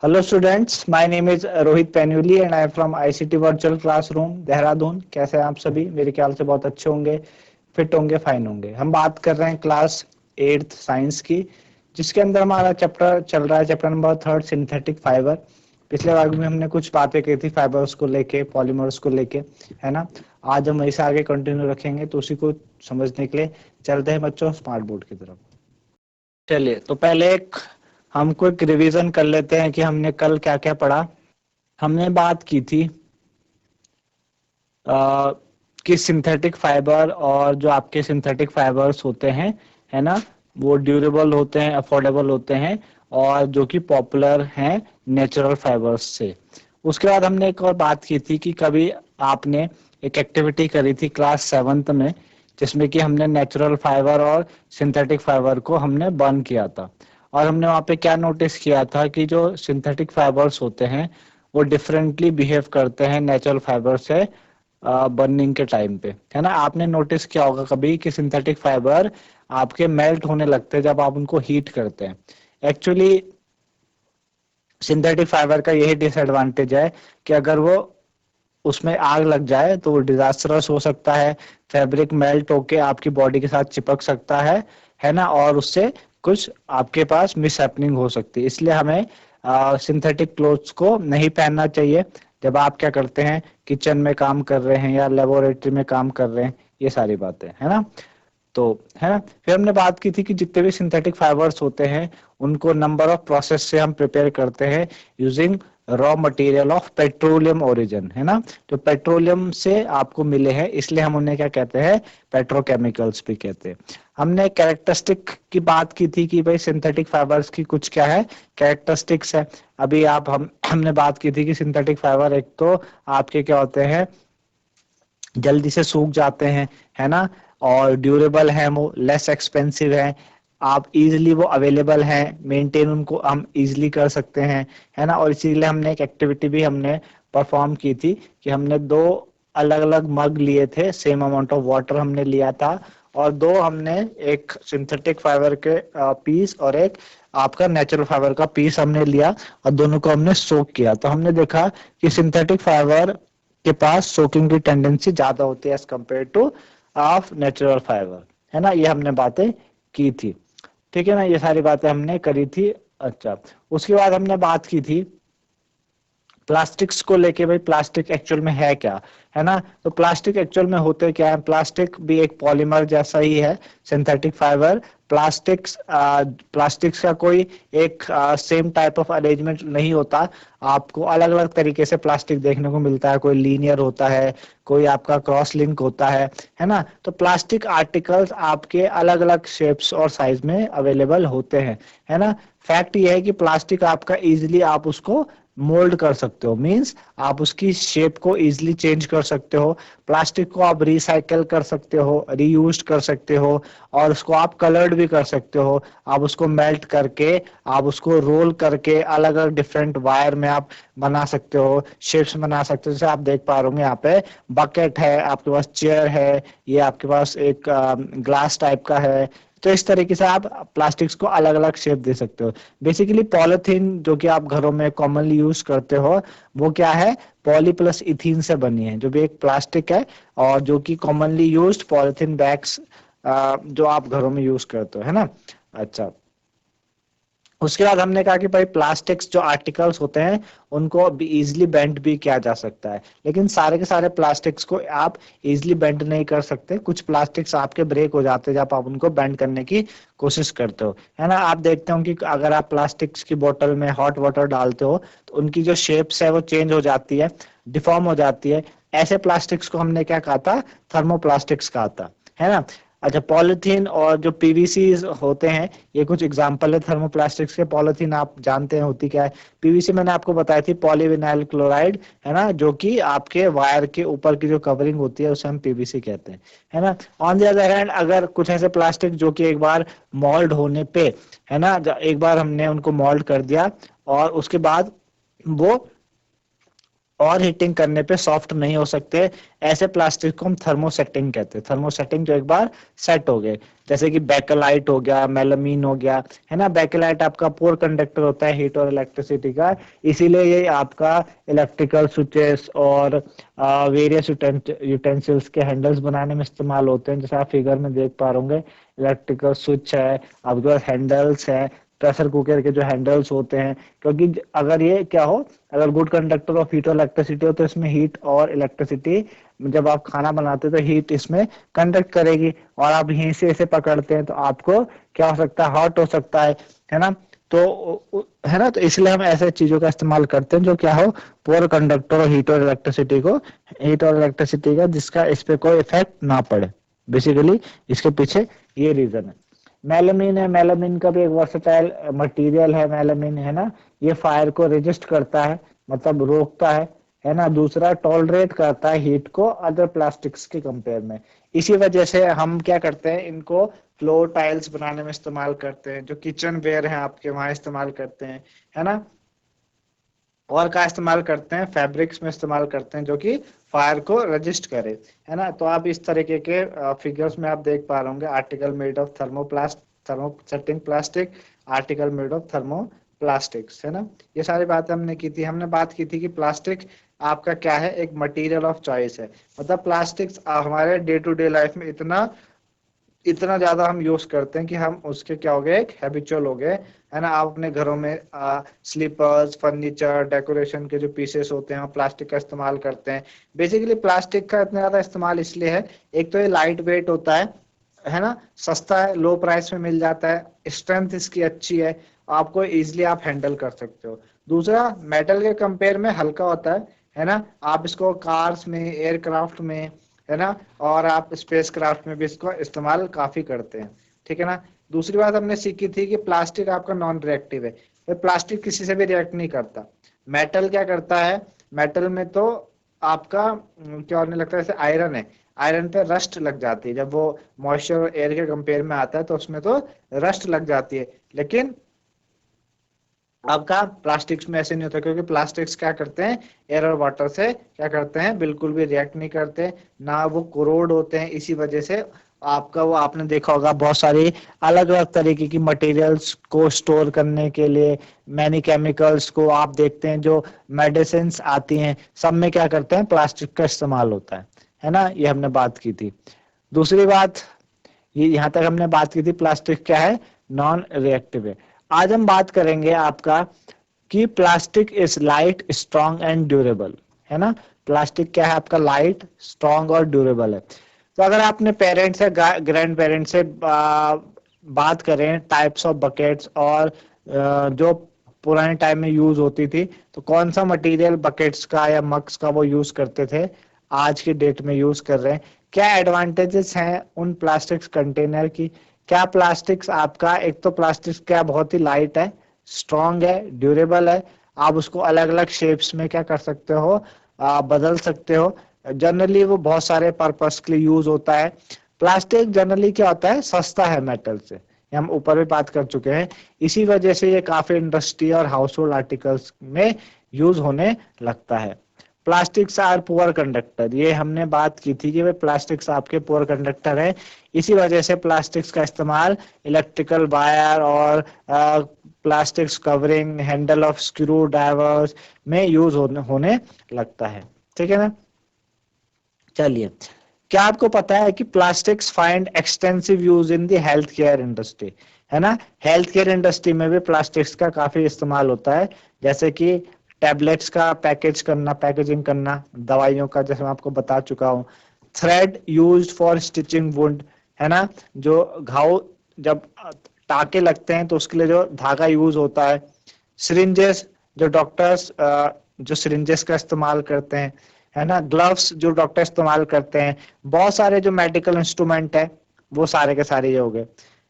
Hello students, my name is Rohit Penuli and I am from ICT Virtual Classroom Dehradun. कैसे हैं आप सभी? मेरे ख्याल से बहुत अच्छे होंगे, फिट होंगे, फाइन होंगे। हम बात कर रहे हैं क्लास 8th साइंस की, जिसके अंदर हमारा चैप्टर चल रहा है, चैप्टर नंबर 3 सिंथेटिक फाइबर। पिछले भाग में हमने कुछ बातें की थी फाइबर्स को लेके, पॉलीमर्स को लेके, है ना। आज हम इसे आगे कंटिन्यू रखेंगे, तो उसी को समझने के लिए चलते हैं बच्चों स्मार्ट बोर्ड की तरफ। चलिए, तो पहले हम क्विक रिवीजन कर लेते हैं कि हमने कल क्या क्या पढ़ा। हमने बात की थी कि सिंथेटिक फाइबर और जो आपके सिंथेटिक फाइबर्स होते हैं, है ना, वो ड्यूरेबल होते हैं, अफोर्डेबल होते हैं और जो कि पॉपुलर हैं नेचुरल फाइबर्स से। उसके बाद हमने एक और बात की थी कि कभी आपने एक एक्टिविटी करी थी क्लास 7th में, जिसमें कि हमने नेचुरल फाइबर और सिंथेटिक फाइबर को हमने बर्न किया था। और हमने वहाँ पे क्या नोटिस किया था कि जो सिंथेटिक फाइबर्स होते हैं वो डिफरेंटली बिहेव करते हैं नेचुरल फाइबर से बर्निंग के टाइम पे, है ना। आपने नोटिस किया होगा कभी कि सिंथेटिक फाइबर आपके मेल्ट होने लगते हैं जब आप उनको हीट करते हैं। एक्चुअली सिंथेटिक फाइबर का यही डिसएडवांटेज है कि अगर वो उसमें आग लग जाए तो वो डिजास्टरस हो सकता है, फैब्रिक मेल्ट होके आपकी बॉडी के साथ चिपक सकता है ना, और उससे कुछ आपके पास मिस हैपनिंग हो सकती है। इसलिए हमें सिंथेटिक क्लोथ्स को नहीं पहनना चाहिए जब आप क्या करते हैं, किचन में काम कर रहे हैं या लेबोरेटरी में काम कर रहे हैं, ये सारी बातें, है ना। तो है ना, फिर हमने बात की थी कि जितने भी सिंथेटिक फाइबर्स होते हैं उनको नंबर ऑफ प्रोसेस से हम प्रिपेयर करते हैं using raw material of petroleum origin, है ना। जो पेट्रोलियम से आपको मिले हैं इसलिए हम उन्हें क्या कहते हैं, पेट्रोकेमिकल्स भी कहते हैं। हमने कैरेक्टरिस्टिक की बात की थी कि भाई सिंथेटिक फाइबर्स की कुछ क्या है, कैरेक्टरिस्टिक्स है। अभी हमने बात की थी कि सिंथेटिक फाइबर एक तो आपके क्या होते हैं, जल्दी से सूख जाते हैं, है ना, और ड्यूरेबल है, वो लेस एक्सपेंसिव है, आप इजीली वो अवेलेबल हैं, मेंटेन उनको हम इजीली कर सकते हैं, है ना। और इसीलिए हमने एक एक्टिविटी भी हमने परफॉर्म की थी कि हमने दो अलग अलग मग लिए थे, सेम अमाउंट ऑफ वाटर हमने लिया था, और दो हमने एक सिंथेटिक फाइबर के पीस और एक आपका नेचुरल फाइबर का पीस हमने लिया और दोनों को हमने सोक किया। तो हमने देखा कि सिंथेटिक फाइबर के पास सोकिंग की टेंडेंसी ज्यादा होती है as compare to of natural fibre, है ना। ये हमने बातें की थी, ठीक है ना, ये सारी बातें हमने करी थी। अच्छा, उसके बाद हमने बात की थी प्लास्टिक्स को लेके, भाई प्लास्टिक एक्चुअल में है क्या, है ना। तो प्लास्टिक एक्चुअल में होते क्या है, प्लास्टिक भी एक पॉलीमर जैसा ही है, सिंथेटिक फाइबर। प्लास्टिक्स का कोई एक सेम टाइप ऑफ अरेंजमेंट नहीं होता, आपको अलग अलग तरीके से प्लास्टिक देखने को मिलता है। कोई लीनियर होता है, कोई आपका क्रॉस लिंक होता है ना। तो प्लास्टिक आर्टिकल्स आपके अलग अलग शेप्स और साइज में अवेलेबल होते हैं, है ना। फैक्ट ये है कि प्लास्टिक आपका इजीली आप उसको मोल्ड कर सकते हो, मींस आप उसकी शेप को इजीली चेंज कर सकते हो। प्लास्टिक को आप रिसाइकल कर सकते हो, रीयूज कर सकते हो, और उसको आप कलर्ड भी कर सकते हो। आप उसको मेल्ट करके, आप उसको रोल करके अलग अलग डिफरेंट वायर में आप बना सकते हो, शेप्स बना सकते हो। जैसे आप देख पा रहे होंगे यहाँ पे बकेट है, आपके पास चेयर है, ये आपके पास एक ग्लास टाइप का है। तो इस तरीके से आप प्लास्टिक्स को अलग अलग शेप दे सकते हो। बेसिकली पॉलिथीन जो कि आप घरों में कॉमनली यूज करते हो, वो क्या है, पॉली प्लस इथीन से बनी है, जो भी एक प्लास्टिक है, और जो कि कॉमनली यूज्ड पॉलिथीन बैग्स जो आप घरों में यूज करते हो, है ना। अच्छा, उसके बाद हमने कहा कि भाई प्लास्टिक्स जो आर्टिकल्स होते हैं उनको भी इजीली बेंड भी किया जा सकता है, लेकिन सारे के सारे प्लास्टिक्स को आप इजीली बेंड नहीं कर सकते। कुछ प्लास्टिक्स आपके ब्रेक हो जाते हैं जब आप उनको बेंड करने की कोशिश करते हो, है ना। आप देखते हो कि अगर आप प्लास्टिक्स की बोतल में हॉट वाटर डालते हो तो उनकी जो शेप्स है वो चेंज हो जाती है, डिफॉर्म हो जाती है। ऐसे प्लास्टिक्स को हमने क्या कहा था, थर्मोप्लास्टिक्स कहा था, है ना। अच्छा, पॉलिथीन और जो पीवीसी होते हैं, ये कुछ एग्जांपल है थर्मोप्लास्टिक्स के। पॉलिथीन आप जानते हैं होती क्या है, पीवीसी मैंने आपको बताई थी, पॉलीविनाइल क्लोराइड, है ना, जो कि आपके वायर के ऊपर की जो कवरिंग होती है उसे हम पीवीसी कहते हैं, है ना। ऑन द अदर हैंड, अगर कुछ ऐसे प्लास्टिक जो कि एक बार मोल्ड होने पे, है ना, एक बार हमने उनको मोल्ड कर दिया और उसके बाद वो और हीटिंग करने पे सॉफ्ट नहीं हो सकते। ऐसे प्लास्टिक को हम थर्मोसेटिंग कहते हैं। थर्मोसेटिंग जो एक बार सेट हो गए, जैसे कि बेकेलाइट हो गया, मेलामीन हो गया, है ना। बेकेलाइट आपका पोर कंडक्टर होता है हीट और इलेक्ट्रिसिटी का, इसीलिए ये आपका इलेक्ट्रिकल स्विचेस और वेरियस यूटेंसिल्स के हैंडल्स बनाने में इस्तेमाल होते हैं। जैसे आप फिगर में देख पा रहे, इलेक्ट्रिकल स्विच है, आपके पास हैंडल्स है, प्रेशर कुकर के जो हैंडल्स होते हैं। क्योंकि अगर ये क्या हो, अगर गुड कंडक्टर ऑफ हीट और इलेक्ट्रिसिटी हो तो इसमें हीट और इलेक्ट्रिसिटी, जब आप खाना बनाते हो तो हीट इसमें कंडक्ट करेगी, और आप यहीं से इसे पकड़ते हैं तो आपको क्या हो सकता है, हॉट हो सकता है ना। तो है ना, तो इसलिए हम ऐसे चीजों का इस्तेमाल करते हैं जो क्या हो, पुअर कंडक्टर और हीट और इलेक्ट्रिसिटी का, जिसका इस पे कोई इफेक्ट ना पड़े। बेसिकली इसके पीछे ये रीजन है। मेलामीन है, मेलामीन का भी एक वर्सेटाइल मटेरियल है मेलामीन, है ना। ये फायर को रेजिस्ट करता है, मतलब रोकता है ना। दूसरा, टॉलरेट करता है हीट को अदर प्लास्टिक्स के कंपेयर में। इसी वजह से हम क्या करते हैं, इनको फ्लोर टाइल्स बनाने में इस्तेमाल करते हैं, जो किचन वेयर है आपके वहां इस्तेमाल करते हैं, है ना। और का इस्तेमाल करते हैं, फैब्रिक्स में इस्तेमाल करते हैं जो कि फायर को रजिस्ट करे, है ना। तो आप इस तरीके के फिगर्स में आप देख पा रहे होंगे, article made of thermosetting plastic, article made of thermoplastics, है ना। ये सारी बातें हमने की थी। हमने बात की थी कि प्लास्टिक आपका क्या है, एक मटेरियल ऑफ चॉइस है। मतलब प्लास्टिक्स हमारे डे टू डे लाइफ में इतना इतना ज्यादा हम यूज करते हैं कि हम उसके क्या हो गए, एक हैबिचुअल हो गए, है ना। आप अपने घरों में स्लीपर्स, फर्नीचर, डेकोरेशन के जो पीसेस होते हैं, प्लास्टिक का इस्तेमाल करते हैं। बेसिकली प्लास्टिक का इतना ज्यादा इस्तेमाल इसलिए है, एक तो ये लाइट वेट होता है ना, सस्ता है, लो प्राइस में मिल जाता है, स्ट्रेंथ इसकी अच्छी है, आपको इजिली आप हैंडल कर सकते हो। दूसरा, मेटल के कंपेयर में हल्का होता है ना। आप इसको कार्स में, एयरक्राफ्ट में, है ना, और आप स्पेस क्राफ्ट में भी इसको इस्तेमाल काफी करते हैं, ठीक है ना। दूसरी बात हमने सीखी थी कि प्लास्टिक आपका नॉन रिएक्टिव है, तो प्लास्टिक किसी से भी रिएक्ट नहीं करता। मेटल क्या करता है, मेटल में तो आपका क्या होने लगता है, जैसे आयरन है, आयरन पे रस्ट लग जाती है, जब वो मॉइस्चर और एयर के कंपेयर में आता है तो उसमें तो रस्ट लग जाती है। लेकिन आपका प्लास्टिक्स में ऐसे नहीं होता, क्योंकि प्लास्टिक्स क्या करते हैं, एयर और वाटर से क्या करते हैं, बिल्कुल भी रिएक्ट नहीं करते, ना वो कोरोड होते हैं। इसी वजह से आपका, वो आपने देखा होगा, बहुत सारी अलग अलग तरीके की मटेरियल्स को स्टोर करने के लिए, मैनी केमिकल्स को आप देखते हैं, जो मेडिसिन आती हैं, सब में क्या करते हैं, प्लास्टिक का इस्तेमाल होता है ना। ये हमने बात की थी। दूसरी बात, ये यहाँ तक हमने बात की थी, प्लास्टिक क्या है, नॉन रिएक्टिव है। आज हम बात करेंगे आपका कि plastic is light, strong and durable, है ना। प्लास्टिक क्या है आपका, लाइट, स्ट्रॉन्ग और ड्यूरेबल है। तो अगर आपने पेरेंट्स या ग्रैंड पेरेंट्स से बात करें टाइप्स ऑफ बकेट्स, और जो पुराने टाइम में यूज होती थी, तो कौन सा मटेरियल बकेट्स का या मग्स का वो यूज करते थे, आज की डेट में यूज कर रहे हैं, क्या एडवांटेजेस हैं उन प्लास्टिक्स कंटेनर की। क्या प्लास्टिक्स आपका, एक तो प्लास्टिक्स क्या बहुत ही लाइट है, स्ट्रॉन्ग है, ड्यूरेबल है, आप उसको अलग अलग शेप्स में क्या कर सकते हो, बदल सकते हो। जनरली वो बहुत सारे पर्पस के लिए यूज होता है। प्लास्टिक जनरली क्या होता है, सस्ता है मेटल से, ये हम ऊपर भी बात कर चुके हैं। इसी वजह से ये काफी इंडस्ट्री और हाउस होल्ड आर्टिकल्स में यूज होने लगता है। प्लास्टिक्स आर पुअर कंडक्टर, ये हमने बात की थी कि वे प्लास्टिक्स आपके पुअर कंडक्टर है। इसी वजह से प्लास्टिक्स का इस्तेमाल इलेक्ट्रिकल वायर और plastics covering, handle of screw drivers में यूज होने लगता है, ठीक है ना। चलिए, क्या आपको पता है कि plastics find extensive use in the health care industry, है ना। हेल्थ केयर इंडस्ट्री में भी प्लास्टिक्स का काफी इस्तेमाल होता है, जैसे कि टैबलेट्स का पैकेजिंग करना, दवाइयों का, जैसे मैं आपको बता चुका हूँ। Thread used for stitching wound, है ना, जो घाव, जब टाके लगते हैं तो उसके लिए जो धागा यूज होता है। सिरिंजेस, जो डॉक्टर्स जो सिरिंजेस का इस्तेमाल करते हैं, है ना। ग्लव्स, जो डॉक्टर इस्तेमाल करते हैं। बहुत सारे जो मेडिकल इंस्ट्रूमेंट है, वो सारे के सारे ये हो गए।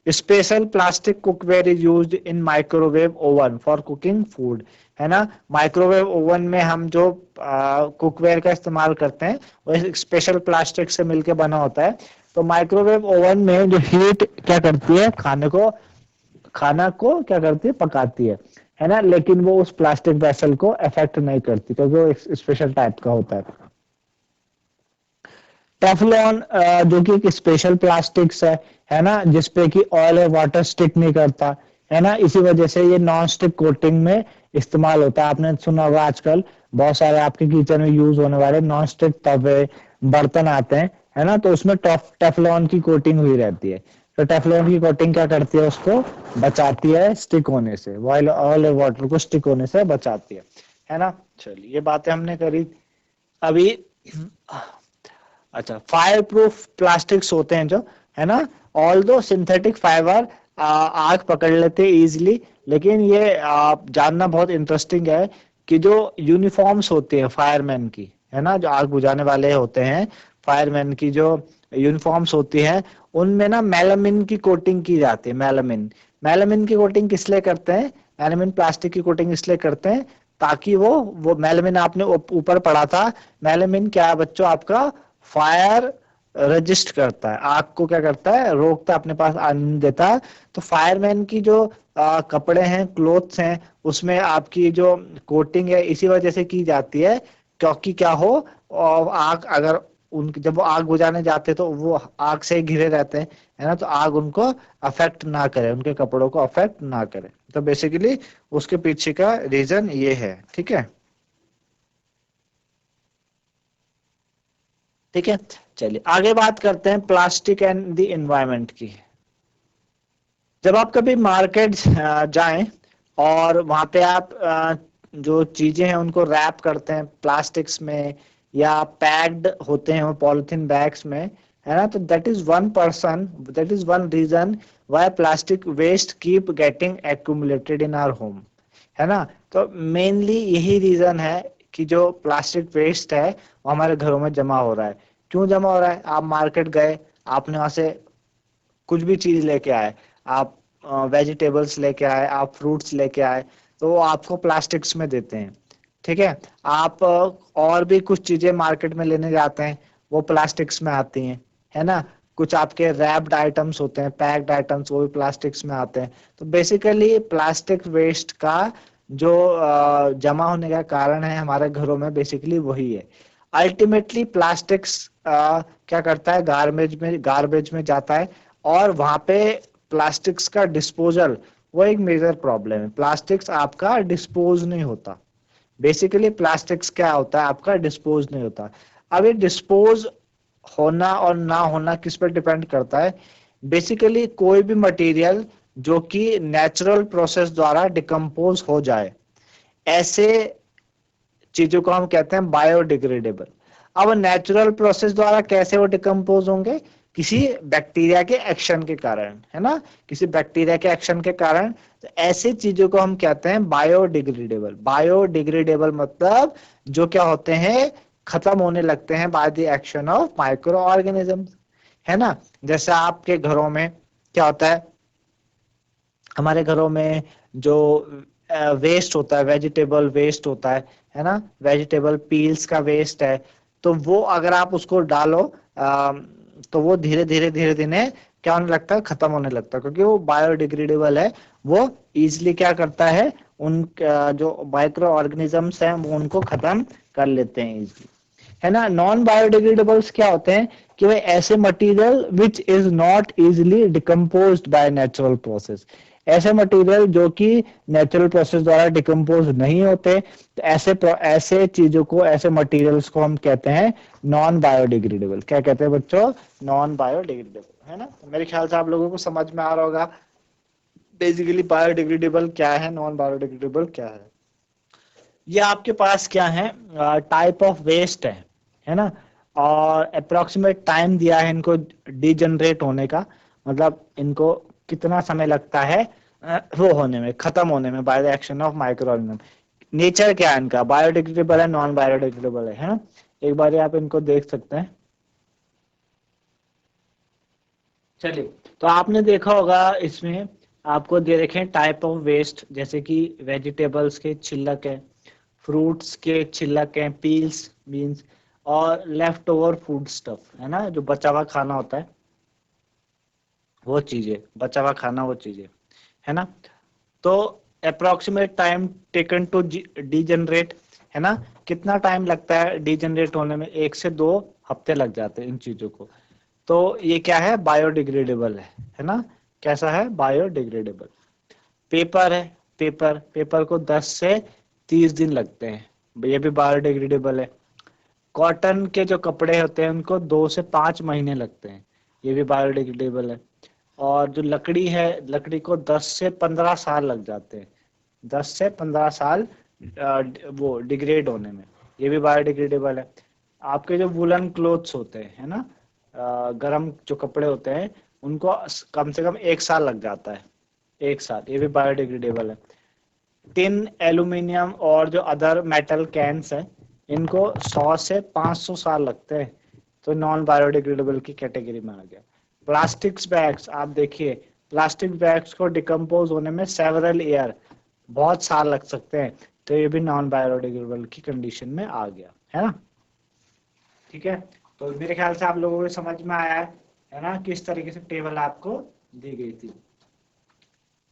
Special plastic cookware is used in microwave oven for cooking food, है ना। माइक्रोवेव ओवन में हम जो कुकवेयर का इस्तेमाल करते हैं, वो एक स्पेशल प्लास्टिक से मिलके बना होता है। तो माइक्रोवेव ओवन में जो हीट क्या करती है, खाना को क्या करती है, पकाती है ना, लेकिन वो उस प्लास्टिक वेसल को अफेक्ट नहीं करती क्योंकि वो एक स्पेशल टाइप का होता है। टेफलॉन जो कि एक स्पेशल प्लास्टिक्स है ना, जिसपे कि ऑयल और वाटर स्टिक नहीं करता, है ना, इसी वजह से ये नॉन स्टिक कोटिंग में इस्तेमाल होता है। आपने सुना होगा आजकल बहुत सारे आपके किचन में यूज होने वाले नॉन स्टिक तवे बर्तन आते हैं, है ना, तो उसमें टेफलॉन की कोटिंग हुई रहती है। तो टेफलॉन की कोटिंग क्या करती है, उसको बचाती है स्टिक होने से, ऑयल और वाटर को स्टिक होने से बचाती है ना। चलिए ये बातें हमने करी। अभी अच्छा, फायर प्रूफ प्लास्टिक्स होते हैं जो, है ना, ऑल दो सिंथेटिक फाइबर आग पकड़ लेते इजीली, लेकिन ये जानना बहुत इंटरेस्टिंग है कि जो यूनिफॉर्म्स होती है फायरमैन की, है ना, जो आग बुझाने वाले होते हैं, फायरमैन की जो यूनिफॉर्म्स होती है, उनमें ना मेलामिन की कोटिंग की जाती है। मेलामिन मेलामिन की कोटिंग किस लिए करते हैं, मेलामिन प्लास्टिक की कोटिंग इसलिए करते हैं ताकि वो मेलामिन आपने ऊपर पढ़ा था, मेलामिन क्या है बच्चों आपका, फायर रजिस्ट करता है, आग को क्या करता है, रोकता है, अपने पास आने नहीं देता। तो फायरमैन की जो कपड़े हैं, क्लोथ्स हैं, उसमें आपकी जो कोटिंग है इसी वजह से की जाती है, क्योंकि क्या हो, और आग अगर उन जब वो आग बुझाने जाते हैं तो वो आग से घिरे रहते हैं, है ना, तो आग उनको अफेक्ट ना करे, उनके कपड़ों को अफेक्ट ना करे। तो बेसिकली उसके पीछे का रीजन ये है। ठीक है, ठीक है। चलिए आगे बात करते हैं प्लास्टिक एंड द एनवायरनमेंट की। जब आप कभी मार्केट जाएं और वहां पे आप जो चीजें हैं उनको रैप करते हैं प्लास्टिक्स में या पैक्ड होते हैं वो पॉलिथीन बैग्स में, है ना, तो that is one reason why plastic waste keep getting accumulated in our home, है ना। तो मेनली यही रीजन है कि जो प्लास्टिक वेस्ट है वो हमारे घरों में जमा हो रहा है। क्यों जमा हो रहा है, आप मार्केट गए, आपने वहां से कुछ भी चीज लेके आए, आप वेजिटेबल्स लेके आए, आप फ्रूट्स लेके आए, तो वो आपको प्लास्टिक्स में देते हैं। ठीक है, आप और भी कुछ चीजें मार्केट में लेने जाते हैं, वो प्लास्टिक्स में आती हैं, है ना। कुछ आपके रैप्ड आइटम्स होते हैं, पैक्ड आइटम्स, वो भी प्लास्टिक्स में आते हैं। तो बेसिकली प्लास्टिक वेस्ट का जो जमा होने का कारण है हमारे घरों में, बेसिकली वही है। अल्टीमेटली प्लास्टिक्स क्या करता है, गार्बेज में जाता है, और वहां पे प्लास्टिक्स का डिस्पोजल वो एक मेजर प्रॉब्लम है। प्लास्टिक्स आपका डिस्पोज नहीं होता। बेसिकली प्लास्टिक्स क्या होता है, आपका डिस्पोज नहीं होता। अब ये डिस्पोज होना और ना होना किस पर डिपेंड करता है, बेसिकली कोई भी मटेरियल जो कि नेचुरल प्रोसेस द्वारा डिकम्पोज हो जाए, ऐसे चीजों को हम कहते हैं बायोडिग्रेडेबल। अब नेचुरल प्रोसेस द्वारा कैसे वो डिकम्पोज होंगे, किसी बैक्टीरिया के एक्शन के कारण, है ना, किसी बैक्टीरिया के एक्शन के कारण। तो ऐसी चीजों को हम कहते हैं बायोडिग्रेडेबल। बायोडिग्रेडेबल मतलब जो क्या होते हैं, खत्म होने लगते हैं by the action of micro organism, है ना। जैसे आपके घरों में क्या होता है, हमारे घरों में जो वेस्ट होता है, वेजिटेबल वेस्ट होता है ना, वेजिटेबल पील्स का वेस्ट है, तो वो अगर आप उसको डालो तो वो धीरे धीरे क्या होने लगता है, खत्म होने लगता है, क्योंकि वो बायोडिग्रेडेबल है। वो इजिली क्या करता है, उन जो माइक्रो ऑर्गेनिजम्स हैं वो उनको खत्म कर लेते हैं इजिली, है ना। नॉन बायोडिग्रेडेबल्स क्या होते हैं कि भाई ऐसे material which is not easily decomposed by natural process, ऐसे मटेरियल जो कि नेचुरल प्रोसेस द्वारा डिकम्पोज नहीं होते, तो ऐसे चीजों को, ऐसे मटेरियल्स को हम कहते हैं नॉन बायोडिग्रेडेबल। क्या कहते हैं बच्चों, नॉन बायोडिग्रेडेबल, है ना। तो मेरे ख्याल से आप लोगों को समझ में आ रहा होगा बेसिकली बायोडिग्रेडेबल क्या है, नॉन बायोडिग्रेडेबल क्या है। ये आपके पास क्या है, टाइप ऑफ वेस्ट है ना, और अप्रोक्सीमेट टाइम दिया है इनको डिजनरेट होने का, मतलब इनको कितना समय लगता है वो होने में, खत्म होने में by the action of micro organism. Nature क्या है इनका, बायोडिग्रेडेबल है, नॉन बायोडिग्रेडेबल है ना। एक बार आप इनको देख सकते हैं। चलिए, तो आपने देखा होगा इसमें आपको दे रखे हैं टाइप ऑफ वेस्ट, जैसे कि वेजिटेबल्स के छिलक है, फ्रूट्स के छिलक हैं, पील्स बीन्स, और लेफ्ट ओवर फूड स्टफ, है ना, जो बचा हुआ खाना होता है, वो चीजें, बचा हुआ खाना वो चीजें, है ना। तो approximate time taken to degenerate, है ना, कितना टाइम लगता है डीजनरेट होने में, 1 से 2 हफ्ते लग जाते हैं इन चीजों को। तो ये क्या है, बायोडिग्रेडेबल है ना, कैसा है, बायोडिग्रेडेबल। पेपर है, पेपर को 10 से 30 दिन लगते हैं, ये भी बायोडिग्रेडेबल है। कॉटन के जो कपड़े होते हैं उनको 2 से 5 महीने लगते हैं, ये भी बायोडिग्रेडेबल है। और जो लकड़ी है, लकड़ी को 10 से 15 साल लग जाते हैं, 10 से 15 साल वो डिग्रेड होने में, ये भी बायोडिग्रेडेबल है। आपके जो वुलन क्लोथ्स होते हैं, है ना, गर्म जो कपड़े होते हैं, उनको कम से कम 1 साल लग जाता है, 1 साल, ये भी बायोडिग्रेडेबल है। टिन, एल्यूमिनियम और जो अदर मेटल कैंस है, इनको 100 से 500 साल लगते हैं, तो नॉन बायोडिग्रेडेबल की कैटेगरी में आ गया। प्लास्टिक्स बैग्स, आप देखिए, प्लास्टिक बैग्स को डिकम्पोज होने में सेवरल ईयर, बहुत साल लग सकते हैं, तो ये भी नॉन बायोडिग्रेडेबल की कंडीशन में आ गया, है ना। ठीक है, तो मेरे ख्याल से आप लोगों को समझ में आया है ना, किस तरीके से टेबल आपको दी गई थी।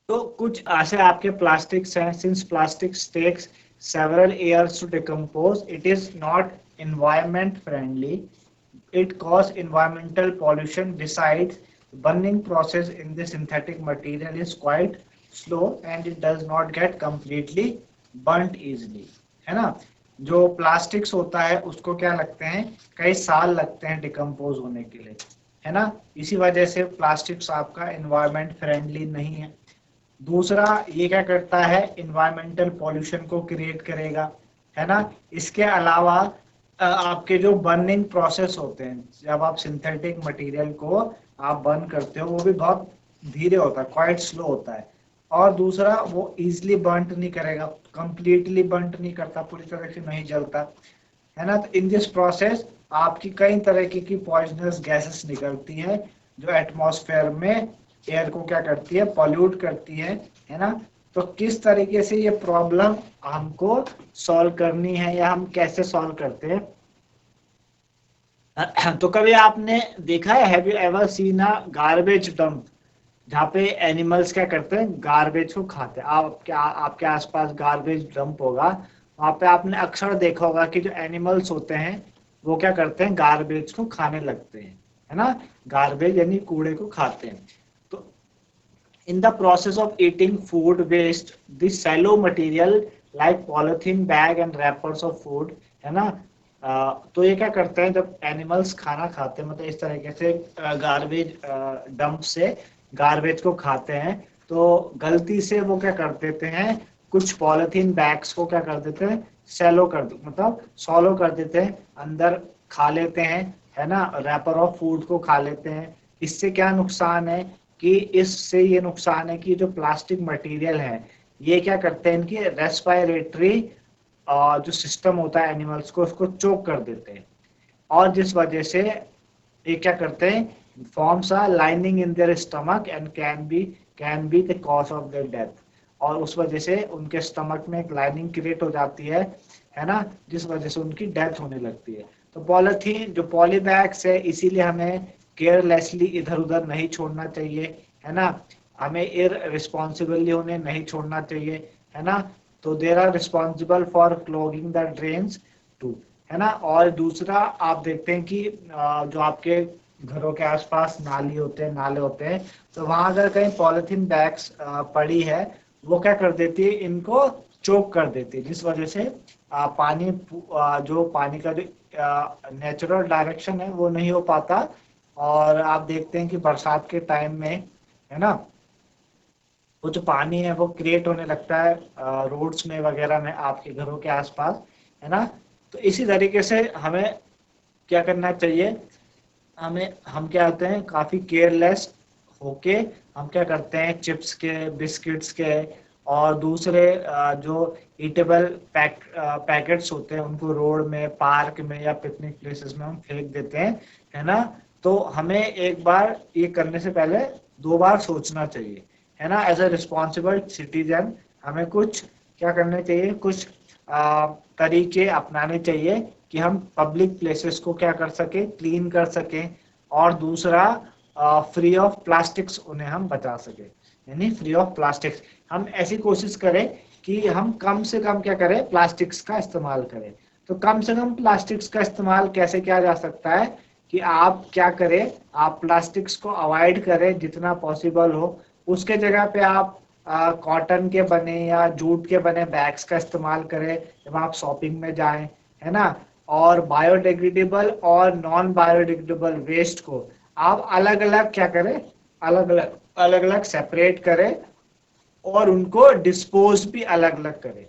तो कुछ ऐसे आपके प्लास्टिक्स हैं, सिंस plastics takes several years to decompose, it is not environment friendly, it causes environmental pollution. Besides, burning process in the synthetic material is quite slow and it does not get completely burnt easily, है ना। जो plastics होता है उसको क्या लगते हैं, कई साल लगते हैं डिकम्पोज होने के लिए, है ना। इसी वजह से प्लास्टिक्स आपका एनवायरमेंट फ्रेंडली नहीं है। दूसरा, ये क्या करता है, इन्वायरमेंटल पॉल्यूशन को क्रिएट करेगा, है ना। इसके अलावा आपके जो बर्निंग प्रोसेस होते हैं, जब आप सिंथेटिक मटेरियल को आप बर्न करते हो, वो भी बहुत धीरे होता है, क्वाइट स्लो होता है। और दूसरा, वो इजिली बर्न नहीं करेगा, कंप्लीटली बर्न नहीं करता, पूरी तरह से नहीं जलता, है ना। तो इन दिस प्रोसेस आपकी कई तरह की पॉइजनस गैसेस निकलती है, जो एटमॉस्फेयर में एयर को क्या करती है, पॉल्यूट करती है ना। तो किस तरीके से ये प्रॉब्लम हमको सॉल्व करनी है, या हम कैसे सॉल्व करते हैं। तो कभी आपने देखा है, have you ever seen a garbage dump, जहाँ पे एनिमल्स क्या करते हैं, गार्बेज को खाते हैं। आपके आसपास गार्बेज डंप होगा, वहाँ पे आपने अक्सर देखा होगा कि जो एनिमल्स होते हैं वो क्या करते हैं, गार्बेज को खाने लगते हैं, है ना। गार्बेज यानी कूड़े को खाते हैं। तो in the process of eating food waste, the shallow material like polythene bag and wrappers of food, है ना। तो ये क्या करते हैं, जब एनिमल्स खाना खाते हैं, मतलब इस तरीके से गार्बेज डंप से गार्बेज को खाते हैं, तो गलती से वो क्या कर देते हैं, कुछ पॉलिथीन बैग्स को क्या कर देते हैं, सैलो कर दो, मतलब सॉलो कर देते हैं, अंदर खा लेते हैं, है ना। रैपर ऑफ फूड को खा लेते हैं। इससे क्या नुकसान है, कि इससे ये नुकसान है कि जो प्लास्टिक मटेरियल है, ये क्या करते हैं, इनकी रेस्पिरेटरी जो सिस्टम होता है एनिमल्स को, उसको चोक कर देते हैं, और जिस वजह से ये क्या करते हैं, forms a lining in their stomach and can be the cause of their death. और उस वजह से उनके स्टमक में एक लाइनिंग क्रिएट हो जाती है ना, जिस वजह से उनकी डेथ होने लगती है। तो पॉलीथीन जो पॉली बैग्स है, इसीलिए हमें केयरलेसली इधर उधर नहीं छोड़ना चाहिए, है ना। हमें इररिस्पॉन्सिबली उन्हें नहीं छोड़ना चाहिए, है ना। तो there are responsible for clogging the drains too, है ना। और दूसरा, आप देखते हैं कि जो आपके घरों के आसपास नाली होते हैं, नाले होते हैं, तो वहां अगर कहीं पॉलिथीन बैग्स पड़ी है, वो क्या कर देती है, इनको चोक कर देती है, जिस वजह से पानी जो पानी का जो नेचुरल डायरेक्शन है वो नहीं हो पाता। और आप देखते हैं कि बरसात के टाइम में, है ना, वो जो पानी है वो क्रिएट होने लगता है रोड्स में वगैरह में, आपके घरों के आसपास, है ना। तो इसी तरीके से हमें क्या करना चाहिए, हम क्या होते हैं, काफी केयरलेस होके हम क्या करते हैं, चिप्स के, बिस्किट्स के और दूसरे जो ईटेबल पैकेट्स होते हैं, उनको रोड में, पार्क में या पिकनिक प्लेसेस में हम फेंक देते हैं, है ना। तो हमें एक बार ये करने से पहले 2 बार सोचना चाहिए, है ना। एज अ रिस्पॉन्सिबल सिटीजन हमें कुछ क्या करने चाहिए, कुछ तरीके अपनाने चाहिए कि हम पब्लिक प्लेसेस को क्या कर सके, क्लीन कर सके, और दूसरा फ्री ऑफ प्लास्टिक्स उन्हें हम बचा सके, यानी फ्री ऑफ प्लास्टिक्स। हम ऐसी कोशिश करें कि हम कम से कम क्या करें, प्लास्टिक्स का इस्तेमाल करें। तो कम से कम प्लास्टिक्स का इस्तेमाल कैसे किया जा सकता है कि आप क्या करें, आप प्लास्टिक्स को अवॉइड करें जितना पॉसिबल हो। उसके जगह पे आप कॉटन के बने या जूट के बने बैग्स का इस्तेमाल करें जब आप शॉपिंग में जाएं, है ना। और बायोडिग्रेडेबल और नॉन बायोडिग्रेडेबल वेस्ट को आप अलग अलग क्या करें, अलग अलग सेपरेट करें और उनको डिस्पोज भी अलग अलग करें,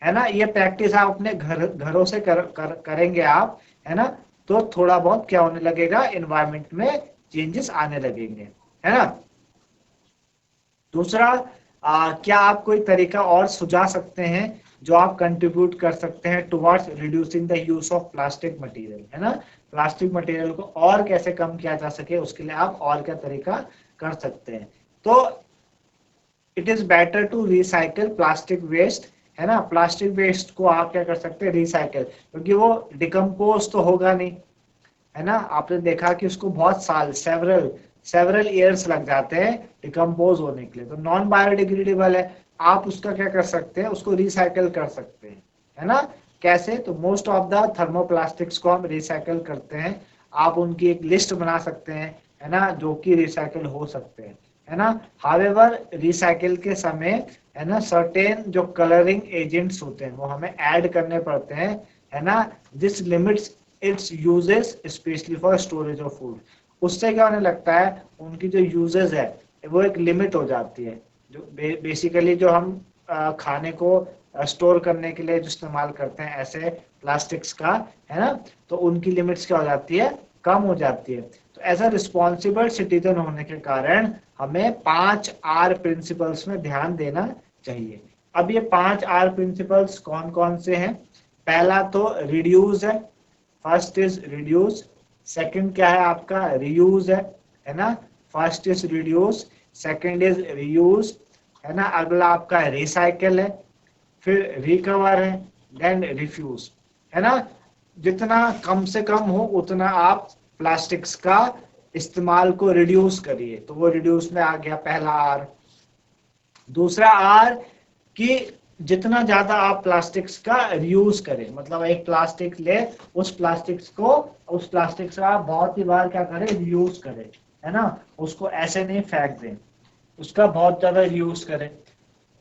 है ना। ये प्रैक्टिस आप अपने घरों से करेंगे आप, है ना। तो थोड़ा बहुत क्या होने लगेगा, एनवायरनमेंट में चेंजेस आने लगेंगे, है ना। दूसरा, क्या आप कोई तरीका और सुझा सकते हैं जो आप कंट्रीब्यूट कर सकते हैं towards reducing the use of plastic material, है ना। प्लास्टिक मटेरियल को और कैसे कम किया जा सके, उसके लिए आप और क्या तरीका कर सकते हैं। तो it is better to recycle plastic waste, है ना। प्लास्टिक वेस्ट को आप क्या कर सकते हैं, रिसाइकल, क्योंकि वो डिकम्पोज तो होगा नहीं, है ना। आपने देखा कि उसको बहुत साल, सेवरल सेवरल ईयर्स लग जाते हैं डिकम्पोज होने के लिए। तो नॉन बायोडिग्रेडेबल है, आप उसका क्या कर सकते हैं, उसको रिसाइकल कर सकते हैं, है ना। कैसे, तो मोस्ट ऑफ द थर्मोप्लास्टिक्स को हम रिसाइकल करते हैं। आप उनकी एक लिस्ट बना सकते हैं, है ना, जो कि रिसाइकल हो सकते हैं, है ना। हावेवर रिसाइकिल के समय, है ना, सर्टेन जो कलरिंग एजेंट्स होते हैं वो हमें ऐड करने पड़ते हैं, है ना। This limits it's uses specially for storage of food. उससे क्या होने लगता है, उनकी जो यूजेस है वो एक लिमिट हो जाती है। जो बेसिकली जो हम खाने को स्टोर करने के लिए जो इस्तेमाल करते हैं ऐसे प्लास्टिक्स का, है ना, तो उनकी लिमिट्स क्या हो जाती है, कम हो जाती है। तो एज अ रिस्पॉन्सिबल सिटीजन होने के कारण हमें 5 R प्रिंसिपल्स में ध्यान देना चाहिए। अब ये 5 R प्रिंसिपल्स कौन कौन से हैं। पहला तो रिड्यूस है, फर्स्ट इज रिड्यूस। सेकंड क्या है आपका, रीयूज है ना। First is reduce, second is reuse, है ना। अगला आपका रिसाइकल है, फिर रिकवर है, देन रिफ्यूज, है ना। जितना कम से कम हो उतना आप प्लास्टिक्स का इस्तेमाल को रिड्यूस करिए। तो वो रिड्यूस में आ गया पहला आर। दूसरा आर कि जितना ज्यादा आप प्लास्टिक्स का रीयूज करें, मतलब एक प्लास्टिक ले, उस प्लास्टिक से आप बहुत ही बार क्या करें, रीयूज करें, है ना। उसको ऐसे नहीं फेंक दें, उसका बहुत ज्यादा रीयूज करें।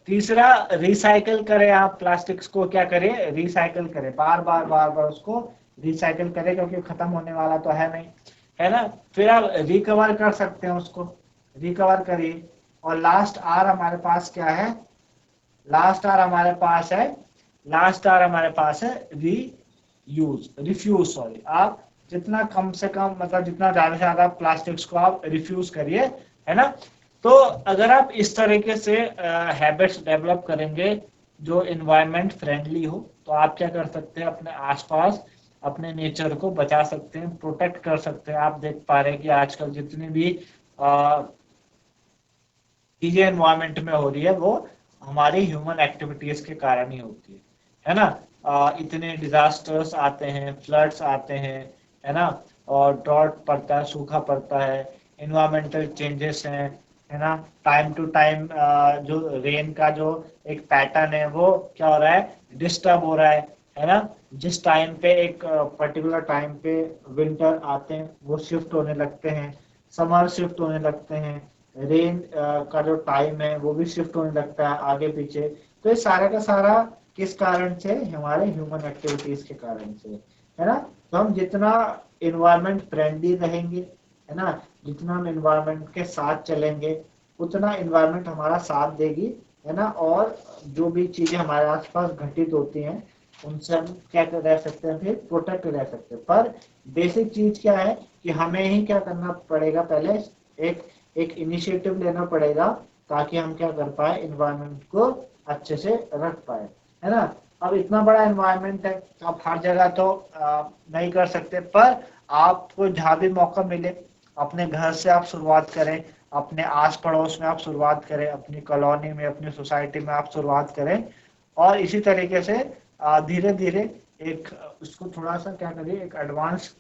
तीसरा, रिसाइकल करें। आप प्लास्टिक्स को क्या करें, रिसाइकल करें, बार बार उसको रिसाइकल करें, क्योंकि खत्म होने वाला तो है नहीं, है ना। फिर आप रिकवर कर सकते हैं, उसको रिकवर करिए। और लास्ट आर हमारे पास क्या है, लास्ट आर हमारे पास है, री यूज, रिफ्यूज, सॉरी। आप जितना कम से कम, मतलब जितना ज्यादा से ज्यादा प्लास्टिक्स को आप रिफ्यूज करिए, है ना। तो अगर आप इस तरीके से हैबिट्स डेवलप करेंगे जो एनवायरनमेंट फ्रेंडली हो, तो आप क्या कर सकते हैं, अपने आसपास अपने नेचर को बचा सकते हैं, प्रोटेक्ट कर सकते हैं। आप देख पा रहे हैं कि आजकल जितनी भी चीजें एनवायरनमेंट में हो रही है वो हमारी ह्यूमन एक्टिविटीज के कारण ही होती है ना। इतने डिजास्टर्स आते हैं, फ्लड्स आते हैं, है ना। और ड्रॉट पड़ता है, सूखा पड़ता है, एनवायरमेंटल चेंजेस हैं, है ना। टाइम टू टाइम जो रेन का जो एक पैटर्न है वो क्या हो रहा है, डिस्टर्ब हो रहा है ना। जिस टाइम पे एक पर्टिकुलर टाइम पे विंटर आते हैं वो शिफ्ट होने लगते हैं, समर शिफ्ट होने लगते हैं, रेन का जो टाइम है वो भी शिफ्ट होने लगता है आगे पीछे। तो ये सारा का सारा किस कारण से, हमारे ह्यूमन एक्टिविटीज के कारण से, है ना। तो हम जितना इन्वायरमेंट फ्रेंडली रहेंगे, है ना, जितना हम इन्वायरमेंट के साथ चलेंगे उतना इन्वायरमेंट हमारा साथ देगी, है ना। और जो भी चीजें हमारे आसपास घटित होती हैं उनसे हम क्या रह सकते हैं, फिर प्रोटेक्ट रह सकते हैं। पर बेसिक चीज क्या है कि हमें ही क्या करना पड़ेगा, पहले एक एक इनिशिएटिव लेना पड़ेगा ताकि हम क्या कर पाए, इन्वायरमेंट को अच्छे से रख पाए, है ना। अब इतना बड़ा इन्वायरमेंट है, आप हर जगह तो नहीं कर सकते, पर आपको जहाँ भी मौका मिले अपने घर से आप शुरुआत करें, अपने आस पड़ोस में आप शुरुआत करें, अपनी कॉलोनी में, अपनी सोसाइटी में आप शुरुआत करें। और इसी तरीके से धीरे धीरे एक उसको थोड़ा सा क्या करिए, एक एडवांस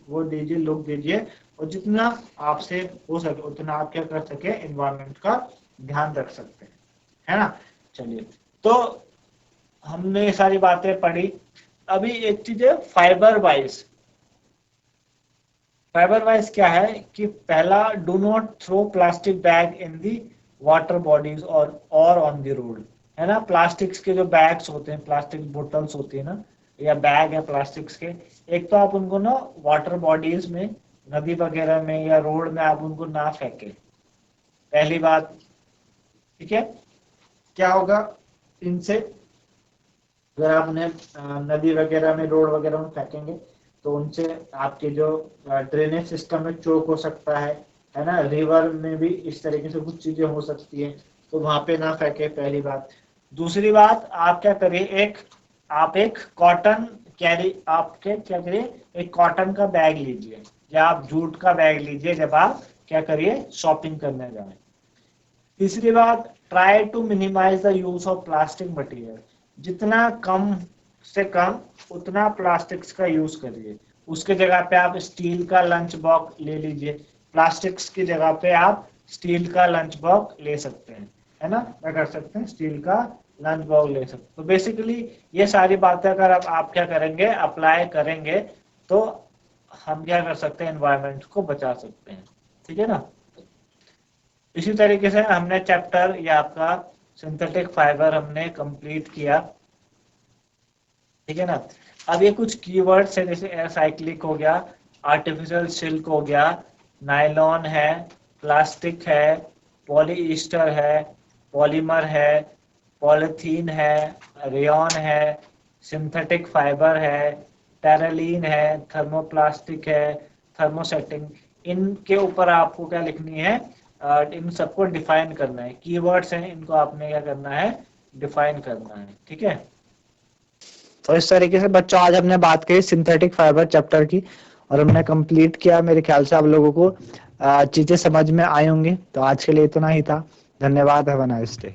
वो दीजिए, लुक दीजिए। और जितना आपसे हो सके उतना आप क्या कर सके, एनवायरनमेंट का ध्यान रख सकते हैं, है ना। चलिए, तो हमने ये सारी बातें पढ़ी। अभी एक चीज है फाइबर वाइज। फाइबर वाइज क्या है कि पहला, do not throw plastic bag in the water bodies और ऑन द रोड, है ना। प्लास्टिक्स के जो बैग्स होते हैं, प्लास्टिक बोतल्स होती है ना, या बैग है प्लास्टिक्स के, एक तो आप उनको ना वाटर बॉडीज में, नदी वगैरह में या रोड में आप उनको ना फेंके, पहली बात। ठीक है, क्या होगा इनसे, अगर आप उन्हें नदी वगैरह में, रोड वगैरह में फेंकेंगे तो उनसे आपके जो ड्रेनेज सिस्टम में चोक हो सकता है ना। रिवर में भी इस तरीके से कुछ चीजें हो सकती हैं, तो वहां पे ना फेंके, पहली बात। दूसरी बात, आप क्या करिए, आप एक कॉटन कैरी, आपके क्या करिए, एक कॉटन का बैग लीजिए या आप जूट का बैग लीजिए जब आप क्या करिए, शॉपिंग करने जाए। तीसरी बात, try to minimise the use of plastic material, जितना कम से कम उतना प्लास्टिक्स का यूज करिए। उसके जगह पे आप स्टील का लंच बॉक्स ले लीजिए, प्लास्टिक्स की जगह पे आप स्टील का लंच बॉक्स ले सकते हैं, है ना। क्या कर सकते हैं, स्टील का लंच बॉक्स ले सकते हैं। तो बेसिकली ये सारी बातें अगर आप क्या करेंगे, अप्लाई करेंगे, तो हम क्या कर सकते हैं, एनवायरनमेंट को बचा सकते हैं। ठीक है ना। इसी तरीके से हमने चैप्टर या आपका सिंथेटिक फाइबर हमने कंप्लीट किया। ठीक है ना। अब ये कुछ कीवर्ड्स है, जैसे एसाइक्लिक हो गया, आर्टिफिशियल सिल्क हो गया, नायलॉन है, प्लास्टिक है, पॉलीईस्टर है, पॉलीमर है, पॉलीथीन है, रेयॉन है, सिंथेटिक फाइबर है, टेरेलीन है, थर्मोप्लास्टिक है, थर्मोसेटिंग। इनके ऊपर आपको क्या लिखनी है, इन सबको डिफाइन करना है। कीवर्ड्स हैं, इनको आपने क्या करना है, डिफाइन करना है। ठीक है। तो इस तरीके से बच्चों आज हमने बात की सिंथेटिक फाइबर चैप्टर की और हमने कंप्लीट किया। मेरे ख्याल से आप लोगों को चीजें समझ में आई होंगी। तो आज के लिए इतना ही था। धन्यवाद। Have a nice day.